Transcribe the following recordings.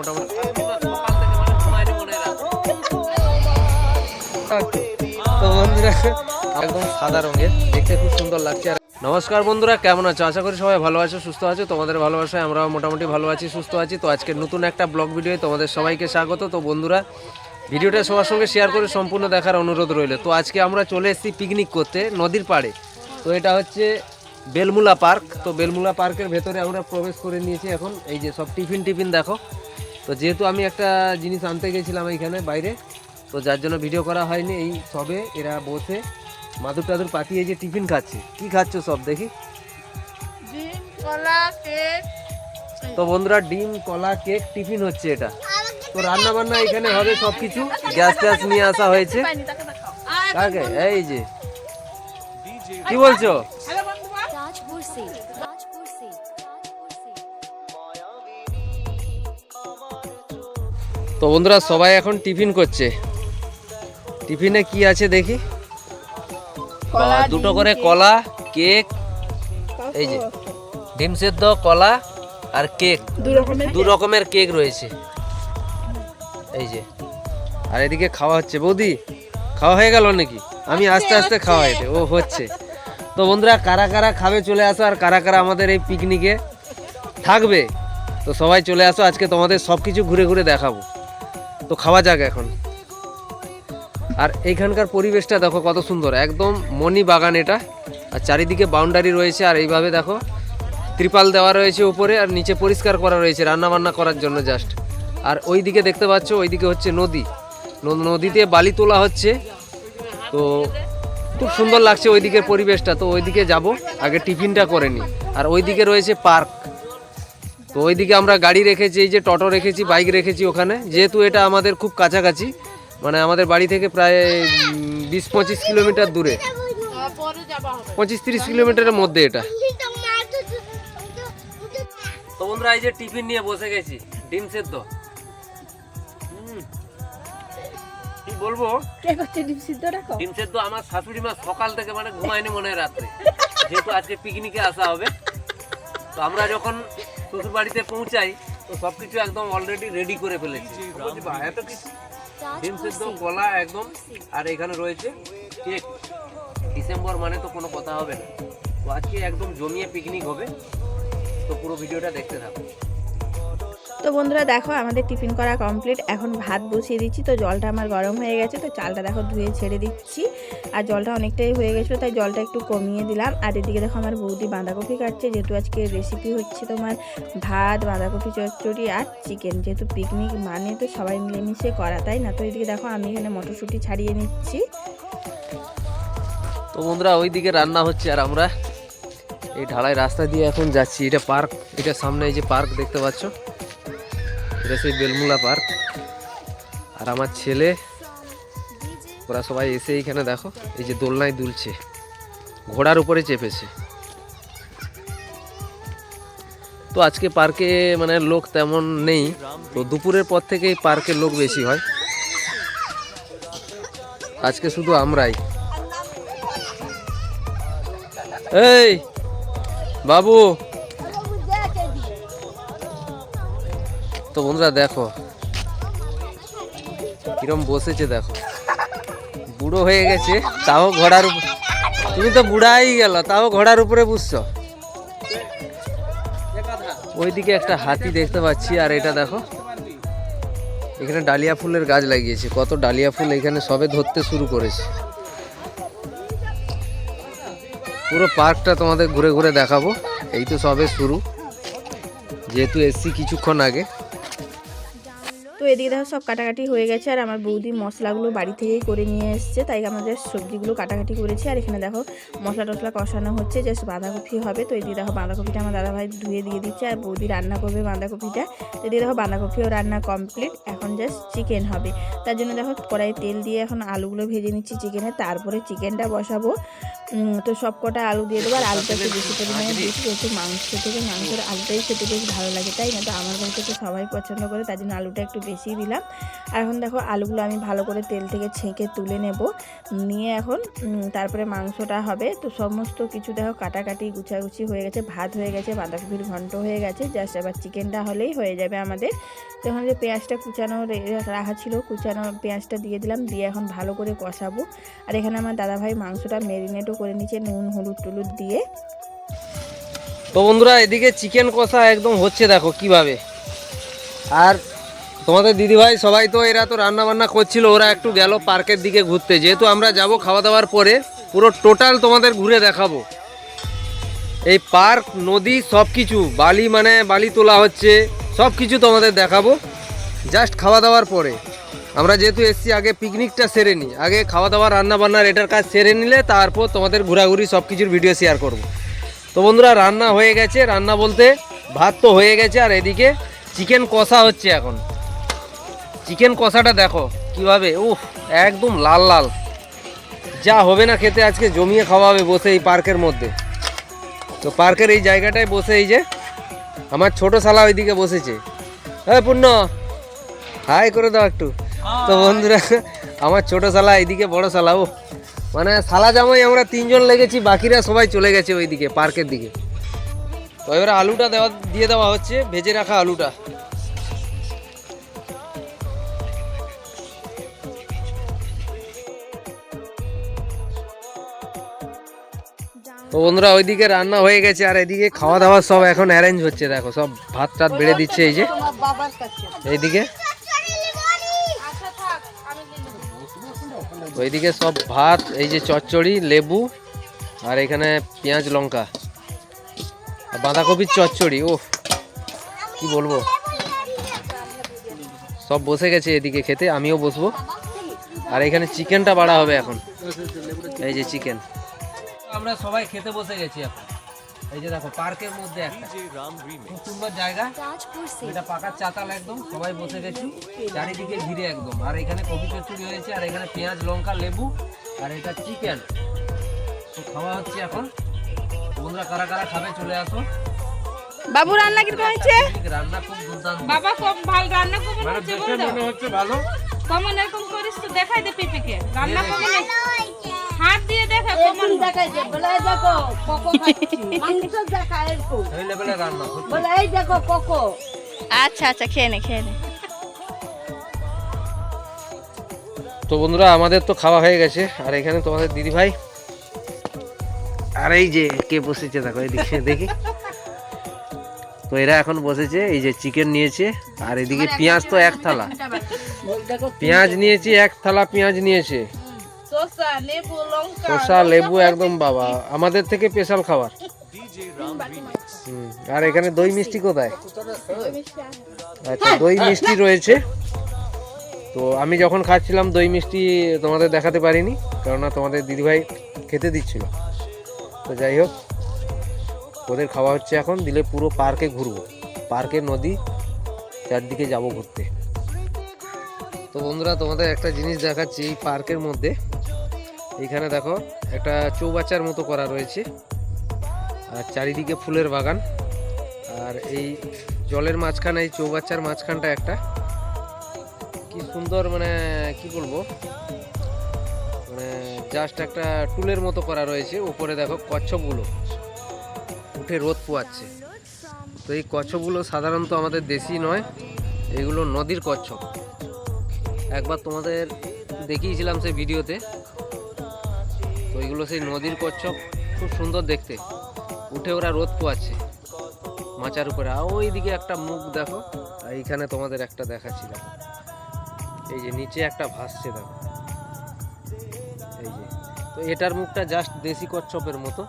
মোটামুটি সকাল থেকে মানে ঘুমায়নি মনে হয়। তো বন্ধুরা একদম সাদা রঙের, দেখতে খুব সুন্দর লাগছে। আর নমস্কার বন্ধুরা, কেমন আছো? আশা করি সবাই ভালো আছো, সুস্থ আছো। তোমাদের ভালোবাসায় আমরাও মোটামুটি ভালো আছি, সুস্থ আছি। তো আজকে নতুন একটা ব্লগ ভিডিও তোমাদের সবাইকে স্বাগত। তো বন্ধুরা, ভিডিওটা সবার সঙ্গে শেয়ার করে সম্পূর্ণ দেখার অনুরোধ রইল। তো আজকে আমরা চলে এসেছি পিকনিক করতে নদীর পাড়ে। তো এটা হচ্ছে বেলমুলা পার্ক। তো বেলমুলা পার্কের ভেতরে আমরা প্রবেশ করে নিয়েছি এখন। এই যে সব টিফিন দেখো। তো যেহেতু আমি একটা জিনিস আনতে গেছিলাম এইখানে বাইরে, তো যার জন্য ভিডিও করা হয়নি। এই সবে এরা বসে মাদুর টাদুর পাতিয়ে যে টিফিন খাচ্ছে। কি খাচ্ছ সব দেখি? ডিম, কলা, কেক। তো বন্ধুরা, ডিম, কলা, কেক টিফিন হচ্ছে এটা। তো রান্না বান্না এখানে হবে সব কিছু। গ্যাস ট্যাস নিয়ে আসা হয়েছে। কাকে? এই যে কি বলছো? তো বন্ধুরা, সবাই এখন টিফিন করছে। টিফিনে কি আছে দেখি? দুটো করে কলা, কেক, এই যে ডিম সেদ্ধ, কলা আর কেক, দু রকমের কেক রয়েছে। এই যে, আর এদিকে খাওয়া হচ্ছে। বৌদি, খাওয়া হয়ে গেল নাকি? আমি আস্তে আস্তে খাওয়া হয়েছে। ও হচ্ছে। তো বন্ধুরা, কারা কারা খাবে চলে আসো, আর কারা কারা আমাদের এই পিকনিকে থাকবে, তো সবাই চলে আসো। আজকে তোমাদের সব কিছু ঘুরে ঘুরে দেখাবো। তো খাওয়া যাক এখন। আর এইখানকার পরিবেশটা দেখো কত সুন্দর, একদম মনি বাগান এটা। আর চারিদিকে বাউন্ডারি রয়েছে। আর এইভাবে দেখো ত্রিপাল দেওয়া রয়েছে উপরে, আর নিচে পরিষ্কার করা রয়েছে রান্না বান্না করার জন্য জাস্ট। আর ওই দিকে দেখতে পাচ্ছ, ওইদিকে হচ্ছে নদী। নদীতে বালি তোলা হচ্ছে। তো খুব সুন্দর লাগছে ওই দিকের পরিবেশটা। তো ওইদিকে যাব, আগে টিফিনটা করে নিই। আর ওইদিকে রয়েছে পার্ক। তো ওইদিকে আমরা গাড়ি রেখেছি, এই যে টোটো রেখেছি, বাইক রেখেছি ওখানে। যেহেতু এটা আমাদের খুব কাছাকাছি, মানে আমাদের বাড়ি থেকে প্রায় 20-25 কিলোমিটার দূরে, 25-30 কিলোমিটারের মধ্যে এটা। তো বন্ধুরা, এই যে টিফিন নিয়ে বসে গেছি। ডিম সেদ্ধ। কি বলবো, ডিম সেদ্ধ আমার শাশুড়ি মা সকাল থেকে মানে ঘুমায়নি মনে হয় রাত্রে, যেহেতু আজকে পিকনিকে আসা হবে। তো আমরা যখন শ্বশুর বাড়িতে পৌঁছাই, তো সবকিছু একদম অলরেডি রেডি করে ফেলেছি। এত কিছু, ডিম সেদ্ধ, কলা একদম, আর এখানে রয়েছে কেক। ডিসেম্বর মানে তো কোনো কথা হবে না। তো আজকে একদম জমিয়ে পিকনিক হবে। তো পুরো ভিডিওটা দেখতে থাকো। তো বন্ধুরা দেখো, আমাদের টিফিন করা কমপ্লিট। এখন ভাত বসিয়ে দিচ্ছি। তো জলটা আমার গরম হয়ে গেছে, তো চালটা দেখো ধুয়ে ছেড়ে দিচ্ছি। আর জলটা অনেকটাই হয়ে গেছিলো, তাই জলটা একটু কমিয়ে দিলাম। আর এদিকে দেখো আমার বৌদি বাঁধাকপি কাটছে, যেহেতু আজকে রেসিপি হচ্ছে তোমার ভাত, বাঁধাকপি চচ্চড়ি আর চিকেন। যেহেতু পিকনিক মানে তো সবাই মিলেমিশে করা, তাই না? তো এদিকে দেখো আমি এখানে মটরশুঁটি ছাড়িয়ে নিচ্ছি। তো বন্ধুরা, ওইদিকে রান্না হচ্ছে, আর আমরা এই ঢালাই রাস্তা দিয়ে এখন যাচ্ছি। এটা পার্ক, এটা সামনে এই যে পার্ক দেখতে পাচ্ছ, এটা সেই বেলমুলা পার্ক। আর আমার ছেলে, ওরা সবাই এসে এইখানে দেখো এই যে দোলনায় দুলছে, ঘোড়ার উপরে চেপেছে। তো আজকে পার্কে মানে লোক তেমন নেই। তো দুপুরের পর থেকেই পার্কে লোক বেশি হয়। আজকে শুধু আমরাই। এই বাবু, তো বন্ধুরা দেখো কিরম বসেছে, দেখো বুড়ো হয়ে গেছে তাও ঘোড়ার উপর। তুমি তো বুড়াই গেল, তাও ঘোড়ার উপরে বুঝছো। ওইদিকে একটা হাতি দেখতে পাচ্ছি। আর এটা দেখো, এখানে ডালিয়া ফুলের গাছ লাগিয়েছে। কত ডালিয়া ফুল এখানে সবে ধরতে শুরু করেছে। পুরো পার্কটা তোমাদের ঘুরে ঘুরে দেখাবো। এই তো সবে শুরু, যেহেতু এসছি কিছুক্ষণ আগে। তো এদিকে দেখো সব কাটাকাটি হয়ে গেছে। আর আমার বৌদি মশলাগুলো বাড়ি থেকেই করে নিয়ে এসছে, তাই আমাদের সবজিগুলো কাটাকাটি করেছি। আর এখানে দেখো মশলা টশলা কষানো হচ্ছে, জাস্ট বাঁধাকপি হবে। তো এদিকে দেখো বাঁধাকপিটা আমার দাদাভাই ধুয়ে দিয়ে দিচ্ছে, আর বৌদি রান্না করবে বাঁধাকপিটা। তো এদিকে দেখো বাঁধাকপিও রান্না কমপ্লিট, এখন জাস্ট চিকেন হবে। তার জন্য দেখো কড়াই তেল দিয়ে এখন আলুগুলো ভেজে নিচ্ছি চিকেনে, তারপরে চিকেনটা বসাবো। তো সব কটা আলু দিয়ে দেবো। আর আলুটা একটু বেশি পরিমাণে দিয়েছি, যেহেতু মাংস থেকে মাংসের আলুটাই খেতে বেশ ভালো লাগে, তাই না? তো আমার বাড়িতে তো সবাই পছন্দ করে, তার জন্য আলুটা একটু বেশি দিলাম। আর এখন দেখো আলুগুলো আমি ভালো করে তেল থেকে ছেঁকে তুলে নেব, নিয়ে এখন তারপরে মাংসটা হবে। তো সমস্ত কিছু দেখো কাটাকাটি গুছাগুছি হয়ে গেছে, ভাত হয়ে গেছে, বাঁধাকপির ঘন্ট হয়ে গেছে, জাস্ট এবার চিকেনটা হলেই হয়ে যাবে আমাদের। তো এখন যে পেঁয়াজটা কুচানো রাখা ছিল, কুচানো পেঁয়াজটা দিয়ে দিলাম, দিয়ে এখন ভালো করে কষাবো। আর এখানে আমার দাদাভাই মাংসটা ম্যারিনেটও করে নিচ্ছে নুন হলুদ টুলুদ দিয়ে। তো বন্ধুরা এদিকে চিকেন কষা একদম হচ্ছে দেখো কিভাবে। আর তোমাদের দিদিভাই সবাই তো এরা তো রান্না বান্না করছিল, ওরা একটু গেল পার্কের দিকে ঘুরতে, যেহেতু আমরা যাব খাওয়া দাওয়ার পরে পুরো টোটাল তোমাদের ঘুরে দেখাবো এই পার্ক নদী সব কিছু, বালি মানে বালি তোলা হচ্ছে সব কিছু তোমাদের দেখাবো জাস্ট খাওয়া দাওয়ার পরে। আমরা যেহেতু এসছি আগে পিকনিকটা সেরে নিই, আগে খাওয়া দাওয়া রান্না বান্নার এটার কাজ সেরে নিলে তারপর তোমাদের ঘোরাঘুরি সব কিছুর ভিডিও শেয়ার করব। তো বন্ধুরা রান্না হয়ে গেছে, রান্না বলতে ভাত তো হয়ে গেছে, আর এদিকে চিকেন কষা হচ্ছে এখন। চিকেন কষাটা দেখো কিভাবে, উফ একদম লাল লাল, যা হবে না খেতে, আজকে জমিয়ে খাওয়া হবে বসে এই পার্কের মধ্যে। তো পার্কের এই জায়গাটায় বসে এই যে আমার ছোট শালা ওইদিকে বসেছে, হ্যাঁ পূর্ণ হাই করে দাও একটু। তো বন্ধুরা আমার ছোট শালা এইদিকে বড় শালা, ও মানে শালা জামাই আমরা তিনজন লেগেছি, বাকিরা সবাই চলে গেছে ওইদিকে পার্কের দিকে। তো এবারে আলুটা দিয়ে দেওয়া হচ্ছে, ভেজে রাখা আলুটা। তো বন্ধুরা ওইদিকে রান্না হয়ে গেছে, আর এদিকে খাওয়া দাওয়া সব এখন অ্যারেঞ্জ হচ্ছে, দেখো সব ভাত টাত বেড়ে দিচ্ছে এই যে এইদিকে। ওইদিকে সব ভাত, এই যে চচ্চড়ি লেবু, আর এখানে পেঁয়াজ লঙ্কা আর বাঁধাকপির চচ্চড়ি, ও কি বলবো, সব বসে গেছে এদিকে খেতে, আমিও বসবো। আর এখানে চিকেনটা বাড়া হবে এখন, এই যে চিকেন। আমরা সবাই খেতে বসে গেছি এখন, এই যে দেখো পার্কের মধ্যে একটা খুব সুন্দর জায়গা, এটা পাকার চাতাল একদম, সবাই বসে গেছি চারিদিকে ঘিরে একদম। আর এখানে কপি চচ্চড়ি হয়েছে, আর এখানে পেঁয়াজ লঙ্কা লেবু, আর এটা চিকেন। তো খাওয়া হচ্ছে এখন। বন্ধুরা কারা কারা খাবে চলে আসো। বাবু রান্না কিরকম হয়েছে? রান্না খুব দুর্দান্ত বাবা খুব ভালো রান্না করবে, মানে দেখে মনে হচ্ছে ভালো। কমন এরকম করিস তো দেখাই দে পিপিকে রান্না করবে, হাত দিয়ে দেখা কমন দেখাই দে, বলে এই দেখো কোকো খাচ্ছি, মাংস দেখা এরকম, এই লেভেলে রান্না সত্যি। বলে এই দেখো কোকো। আচ্ছা আচ্ছা খেয়ে নে খেয়ে নে। তো বন্ধুরা আমাদের তো খাওয়া হয়ে গেছে, আর এখানে তোমাদের দিদি ভাই, আর এই যে কে বসেছে দেখো এদিকে দেখি। তো এরা এখন বসেছে, এই যে চিকেন নিয়েছে, আর এদিকে পেঁয়াজ তো এক থালা পেঁয়াজ নিয়েছি, এক থালা পেঁয়াজ নিয়েছে, শসা লেবু লঙ্কা শসা লেবু একদম বাবা আমাদের থেকে স্পেশাল খাবার। আর এখানে দই মিষ্টি কোথায়? আচ্ছা দই মিষ্টি রয়েছে। তো আমি যখন খাচ্ছিলাম দই মিষ্টি তোমাদের দেখাতে পারিনি, কেননা তোমাদের দিদিভাই খেতে দিচ্ছিল। তো যাই হোক ওদের খাওয়া হচ্ছে এখন, দিলে পুরো পার্কে ঘুরবো, পার্কের নদী চারদিকে যাব ঘুরতে। তো বন্ধুরা তোমাদের একটা জিনিস দেখাচ্ছি, এই পার্কের মধ্যে এইখানে দেখো একটা চৌবাচ্চার মতো করা রয়েছে, আর চারিদিকে ফুলের বাগান, আর এই জলের মাঝখানে এই চৌবাচ্চার মাঝখানটা একটা কি সুন্দর, মানে কি বলবো, মানে জাস্ট একটা টুলের মতো করা রয়েছে। উপরে দেখো কচ্ছপগুলো উঠে রোদ পোয়াচ্ছে। তো এই কচ্ছপগুলো সাধারণত আমাদের দেশি নয়, এগুলো নদীর কচ্ছপ। একবার তোমাদের দেখিয়েছিলাম সেই ভিডিওতে। তো এগুলো সেই নদীর কচ্ছপ, খুব সুন্দর দেখতে, উঠে ওরা রোদ পোয়াচ্ছে মাচার উপরে। আর ওই দিকে একটা মুখ দেখো, আর এইখানে তোমাদের একটা দেখাচ্ছিল, এই যে নিচে একটা ভাসছে দেখো, এই যে। তো এটার মুখটা জাস্ট দেশি কচ্ছপের মতো।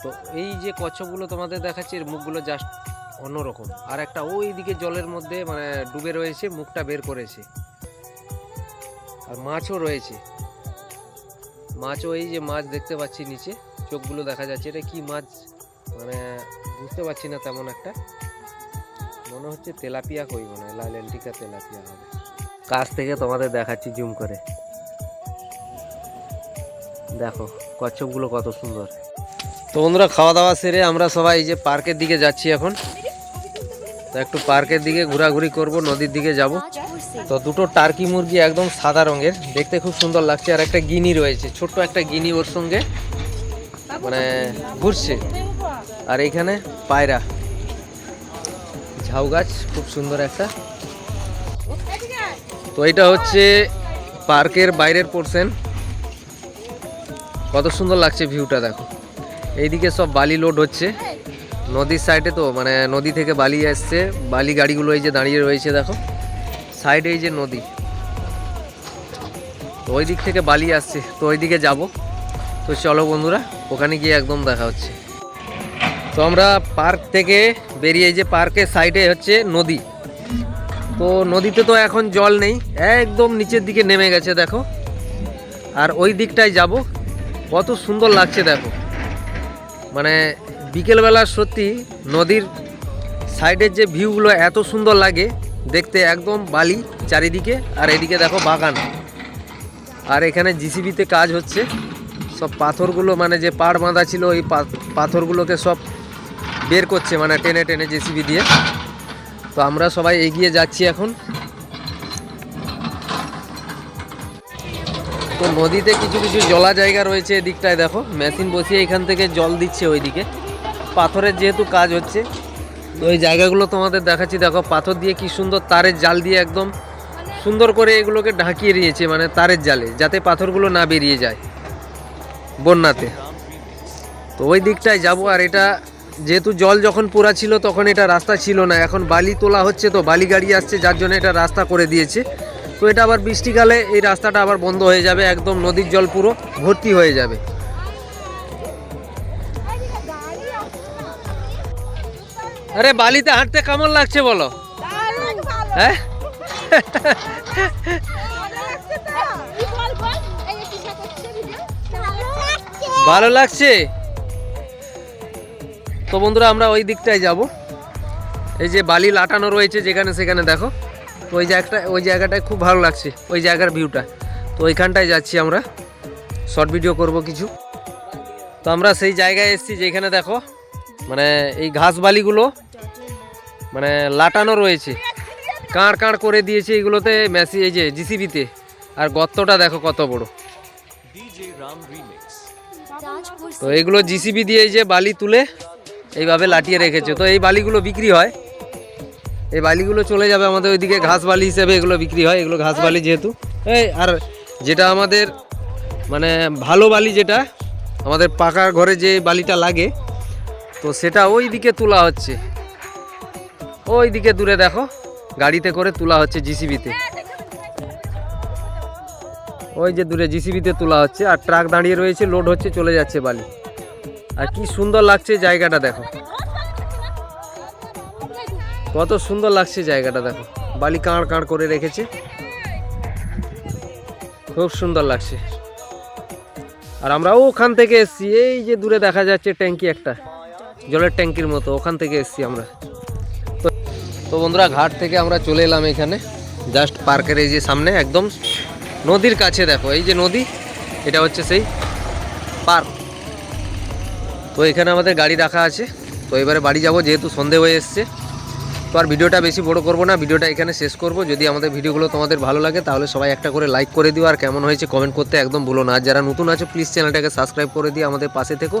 তো এই যে কচ্ছপগুলো তোমাদের দেখাচ্ছি, এর মুখগুলো জাস্ট অন্যরকম। আর একটা ওই দিকে জলের মধ্যে মানে ডুবে রয়েছে, মুখটা বের করেছে। আর মাছও রয়েছে, মাছও এই যে মাছ দেখতে পাচ্ছি নিচে, চোখগুলো দেখা যাচ্ছে। এটা কি মাছ মানে বুঝতে পারছি না তেমন একটা, মনে হচ্ছে তেলাপিয়া কই, মনে হয় লাইলেন্টিকা তেলাপিয়া হবে। কাছ থেকে তোমাদের দেখাচ্ছি জুম করে, দেখো কচ্ছপগুলো কত সুন্দর। তো বন্ধুরা খাওয়া দাওয়া সেরে আমরা সবাই এই যে পার্কের দিকে যাচ্ছি এখন। তো একটু পার্কের দিকে ঘোরাঘুরি করব, নদীর দিকে যাব। তো দুটো টার্কি মুরগি একদম সাদা রঙের, দেখতে খুব সুন্দর লাগছে। আর একটা গিনি রয়েছে, ছোট্ট একটা গিনি ওর সঙ্গে মানে ঘুরছে। আর এইখানে পায়রা ঝাউ গাছ খুব সুন্দর একটা। তো এটা হচ্ছে পার্কের বাইরের পোর্শন। কত সুন্দর লাগছে ভিউটা দেখো। এইদিকে সব বালি লোড হচ্ছে নদীর সাইডে, তো মানে নদী থেকে বালি আসছে, বালি গাড়িগুলো এই যে দাঁড়িয়ে রয়েছে দেখো সাইডে, এই যে নদী, তো ওই দিক থেকে বালি আসছে, তো ওই দিকে যাব। তো চলো বন্ধুরা, ওখানে গিয়ে একদম দেখা হচ্ছে। তো আমরা পার্ক থেকে বেরিয়ে, এই যে পার্কের সাইডে হচ্ছে নদী, তো নদীতে তো এখন জল নেই, একদম নিচের দিকে নেমে গেছে দেখো। আর ওই দিকটায় যাব, কত সুন্দর লাগছে দেখো। মানে বিকেলবেলা সত্যি নদীর সাইডের যে ভিউগুলো এত সুন্দর লাগে দেখতে, একদম বালি চারিদিকে, আর এদিকে দেখো বাগান। আর এখানে জিসিবিতে কাজ হচ্ছে, সব পাথরগুলো মানে যে পাড় বাঁধা ছিল ওই পাথরগুলোকে সব বের করছে, মানে টেনে টেনে জেসিবি দিয়ে। তো আমরা সবাই এগিয়ে যাচ্ছি এখন। তো নদীতে কিছু কিছু জলা জায়গা রয়েছে, এদিকটায় দেখো মেশিন বসিয়ে এখান থেকে জল দিচ্ছে ওইদিকে। পাথরের যেহেতু কাজ হচ্ছে, তো ওই জায়গাগুলো তোমাদের দেখাচ্ছি দেখো। পাথর দিয়ে কি সুন্দর তারের জাল দিয়ে একদম সুন্দর করে এগুলোকে ঢাকিয়ে দিয়েছে, মানে তারের জালে, যাতে পাথরগুলো না বেরিয়ে যায় বন্যাতে। তো ওই দিকটায় যাব। আর এটা যেহেতু জল যখন পুরা ছিল তখন এটা রাস্তা ছিল না, এখন বালি তোলা হচ্ছে, তো বালি গাড়ি আসছে, যার জন্য এটা রাস্তা করে দিয়েছে। তো এটা আবার বৃষ্টিকালে এই রাস্তাটা আবার বন্ধ হয়ে যাবে, একদম নদীর জল পুরো ভর্তি হয়ে যাবে। আরে বালিতে হাঁটতে কেমন লাগছে বলো? হ্যাঁ ভালো লাগছে। তো বন্ধুরা আমরা ওই দিকটায় যাব, এই যে বালি লাটানো রয়েছে যেখানে সেখানে দেখো। তো ওই জায়গাটায় খুব ভালো লাগছে, ওই জায়গার ভিউটা। তো ওইখানটায় যাচ্ছি আমরা, শর্ট ভিডিও করব কিছু। তো আমরা সেই জায়গায় এসেছি যেখানে দেখো মানে এই ঘাস বালিগুলো মানে লাটানো রয়েছে, কাঁড় কাঁড় করে দিয়েছে এইগুলোতে মেশি, এই যে জিসিবিতে। আর গর্তটা দেখো কত বড়। তো এইগুলো জিসিবি দিয়ে এই যে বালি তুলে এইভাবে লাটিয়ে রেখেছে। তো এই বালিগুলো বিক্রি হয়, এই বালিগুলো চলে যাবে আমাদের ওইদিকে ঘাস বালি হিসেবে, এগুলো বিক্রি হয়। এগুলো ঘাস বালি যেহেতু। আর যেটা আমাদের মানে ভালো বালি, যেটা আমাদের পাকা ঘরে যে বালিটা লাগে, তো সেটা ওই দিকে তোলা হচ্ছে, ওই দিকে দূরে দেখো গাড়িতে করে তোলা হচ্ছে জিসিবিতে। ওই যে দূরে জিসিবিতে তোলা হচ্ছে, আর ট্রাক দাঁড়িয়ে রয়েছে, লোড হচ্ছে, চলে যাচ্ছে বালি। আর কি সুন্দর লাগছে জায়গাটা দেখো, কত সুন্দর লাগছে জায়গাটা দেখো। বালি কাঁড় কাঁড় করে রেখেছে, খুব সুন্দর লাগছে। আর আমরা ওখান থেকে এসছি, এই যে দূরে দেখা যাচ্ছে ট্যাঙ্কি, একটা জলের ট্যাঙ্কির মতো, ওখান থেকে এসছি আমরা। তো বন্ধুরা ঘাট থেকে আমরা চলে এলাম এখানে, জাস্ট পার্কের এই যে সামনে একদম নদীর কাছে দেখো, এই যে নদী, এটা হচ্ছে সেই পার্ক। তো এখানে আমাদের গাড়ি রাখা আছে। তো এবারে বাড়ি যাব, যেহেতু সন্ধে হয়ে এসছে। তো আর ভিডিওটা বেশি বড় করব না, ভিডিওটা এখানে শেষ করব। যদি আমাদের ভিডিওগুলো তোমাদের ভালো লাগে তাহলে সবাই একটা করে লাইক করে দিও, আর কেমন হয়েছে কমেন্ট করতে একদম ভুলো না। আর যারা নতুন আছো প্লিজ চ্যানেলটাকে সাবস্ক্রাইব করে দিয়ে আমাদের পাশে থেকো।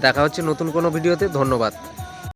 দেখা হচ্ছে নতুন কোনো ভিডিওতে। ধন্যবাদ।